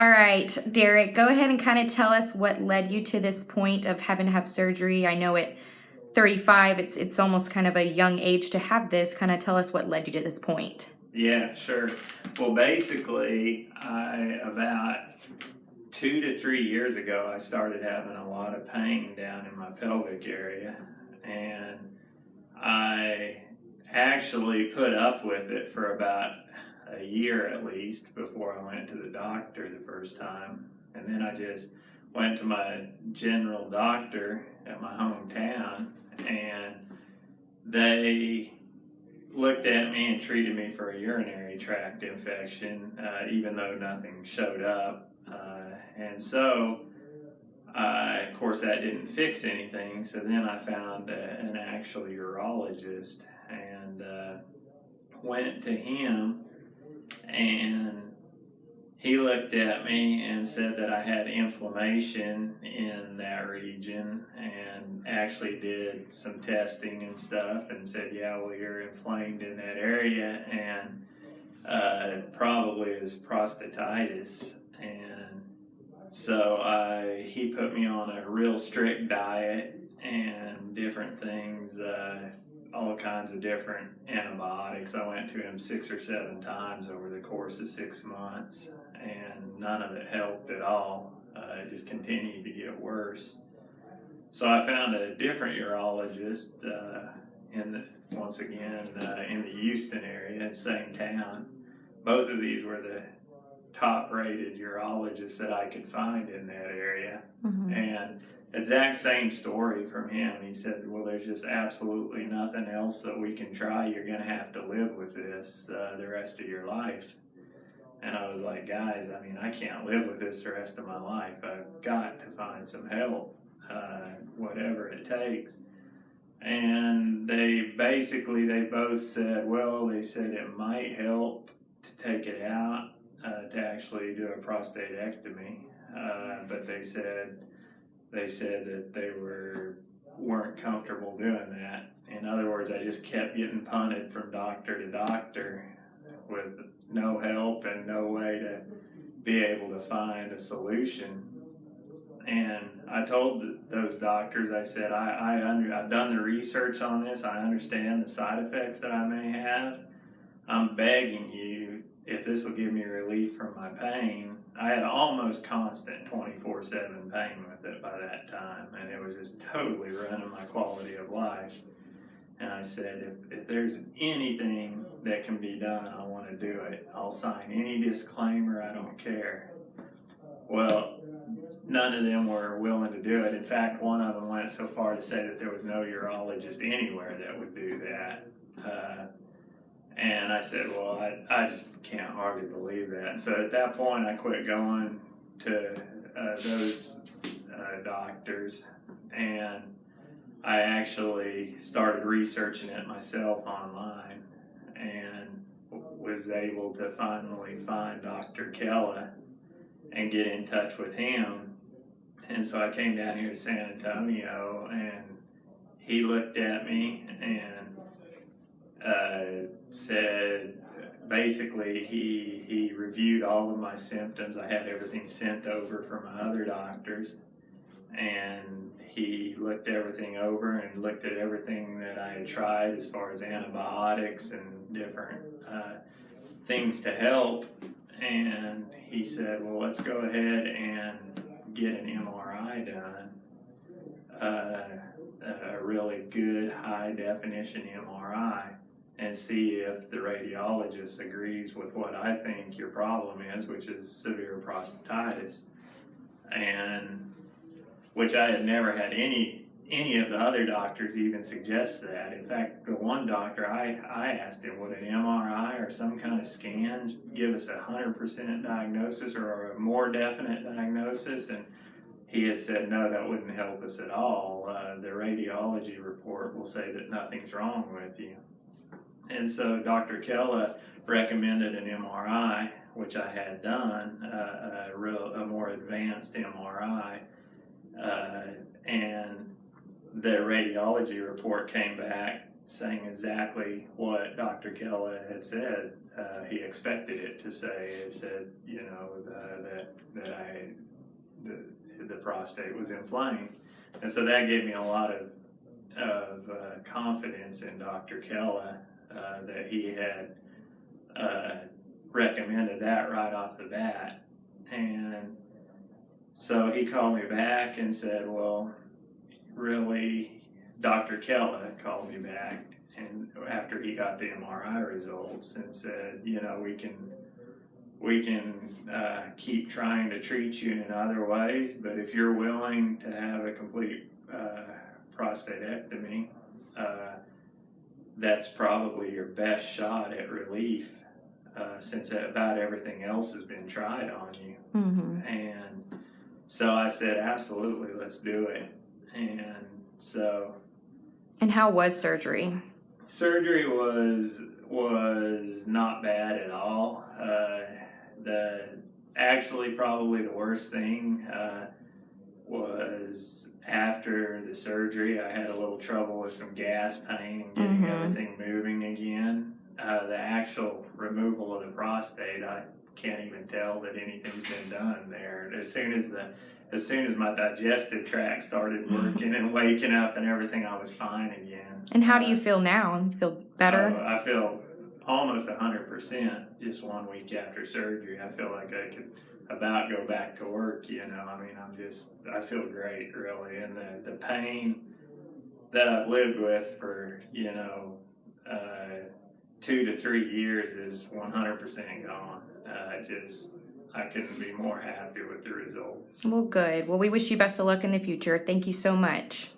All right, Derek, go ahead and kind of tell us what led you to this point of having to have surgery. I know at 35, it's almost kind of a young age to have this. Kind of tell us what led you to this point. Yeah, sure. Well, basically, about 2 to 3 years ago, I started having a lot of pain down in my pelvic area, and I actually put up with it for about a year at least before I went to the doctor the first time. And then I just went to my general doctor at my hometown, and they looked at me and treated me for a urinary tract infection, even though nothing showed up. And so, of course, that didn't fix anything. So then I found an actual urologist and went to him, and he looked at me and said that I had inflammation in that region, and actually did some testing and stuff and said, yeah, well, you're inflamed in that area, and probably is prostatitis. And so he put me on a real strict diet and different things, all kinds of different antibiotics. I went to him 6 or 7 times over the course of 6 months, and none of it helped at all. It just continued to get worse. So I found a different urologist once again in the Houston area, same town. Both of these were the top-rated urologists that I could find in that area. Mm-hmm. And exact same story from him. He said, well, there's just absolutely nothing else that we can try. You're going to have to live with this the rest of your life. And I was like, guys, I mean, I can't live with this the rest of my life. I've got to find some help, whatever it takes. And they both said, well, they said it might help to take it out, to actually do a prostatectomy. But they said that they weren't comfortable doing that. In other words, I just kept getting punted from doctor to doctor with no help and no way to be able to find a solution. And I told those doctors, I said, I've done the research on this. I understand the side effects that I may have. I'm begging you, if this will give me relief from my pain. I had almost constant 24/7 pain with it by that time, and it was just totally ruining my quality of life. And I said, if there's anything that can be done, I want to do it. I'll sign any disclaimer, I don't care. Well, none of them were willing to do it. In fact, one of them went so far to say that there was no urologist anywhere that would do that. And I said, well, I just can't hardly believe that. And so at that point, I quit going to those doctors, and I actually started researching it myself online, and was able to finally find Dr. Kella and get in touch with him. And so I came down here to San Antonio, and he looked at me and said, basically, he reviewed all of my symptoms. I had everything sent over from my other doctors, and he looked everything over and looked at everything that I had tried as far as antibiotics and different things to help. And he said, well, let's go ahead and get an MRI done, a really good high definition MRI, and see if the radiologist agrees with what I think your problem is, which is severe prostatitis. And which I had never had any of the other doctors even suggest that. In fact, the one doctor, I asked him, would an MRI or some kind of scan give us 100% diagnosis or a more definite diagnosis? And he had said, no, that wouldn't help us at all. The radiology report will say that nothing's wrong with you. And so Dr. Kella recommended an MRI, which I had done, a more advanced MRI, and the radiology report came back saying exactly what Dr. Kella had said. He expected it to say. It said, that the prostate was inflamed, and so that gave me a lot of confidence in Dr. Kella, that he had recommended that right off the bat. And so he called me back and said, well, really, Dr. Kella called me back, and after he got the MRI results, and said, we can keep trying to treat you in other ways, but if you're willing to have a complete prostatectomy, that's probably your best shot at relief, since about everything else has been tried on you. Mm-hmm. And so I said, absolutely, let's do it. And how was surgery? Surgery was not bad at all. Actually probably the worst thing was after the surgery. I had a little trouble with some gas pain and getting everything moving again. The actual removal of the prostate, I can't even tell that anything's been done there. As soon as my digestive tract started working and waking up and everything, I was fine again. And how do you feel now? You feel better? I feel almost 100% just 1 week after surgery. I feel like I could about go back to work, I feel great, really. And the pain that I've lived with for, 2 to 3 years is 100% gone. I couldn't be more happy with the results. Well, good. Well, we wish you best of luck in the future. Thank you so much.